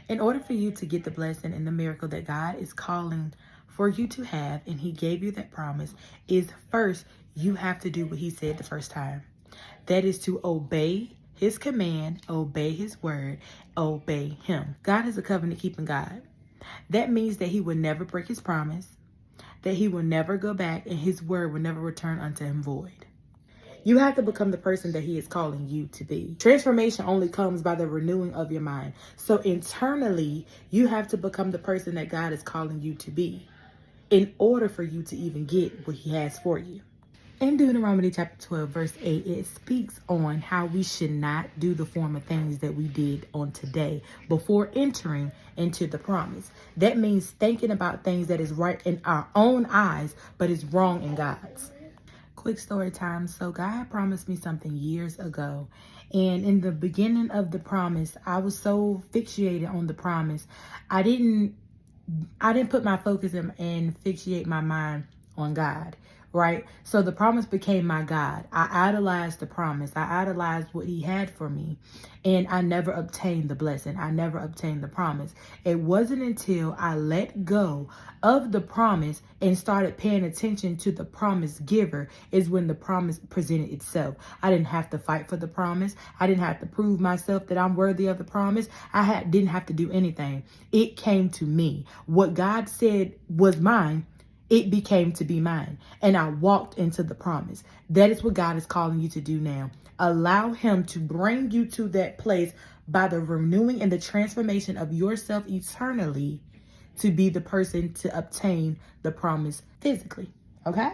In order for you to get the blessing and the miracle that God is calling for you to have, and he gave you that promise, is first, you have to do what he said the first time. That is to obey his command, obey his word, obey him. God is a covenant keeping God. That means that he will never break his promise, that he will never go back, and his word will never return unto him void. You have to become the person that he is calling you to be. Transformation only comes by the renewing of your mind. So internally, you have to become the person that God is calling you to be in order for you to even get what he has for you. In Deuteronomy chapter 12, verse 8, it speaks on how we should not do the form of things that we did on today before entering into the promise. That means thinking about things that is right in our own eyes, but is wrong in God's. Quick story time. So God promised me something years ago. And in the beginning of the promise, I was so fixated on the promise. I didn't put my focus and fixate my mind on God, right? So the promise became my God. I idolized the promise. I idolized what he had for me. And I never obtained the blessing. I never obtained the promise. It wasn't until I let go of the promise and started paying attention to the promise giver is when the promise presented itself. I didn't have to fight for the promise. I didn't have to prove myself that I'm worthy of the promise. Didn't have to do anything. It came to me. What God said was mine, it became to be mine. And I walked into the promise. That is what God is calling you to do now. Allow him to bring you to that place by the renewing and the transformation of yourself eternally to be the person to obtain the promise physically. Okay?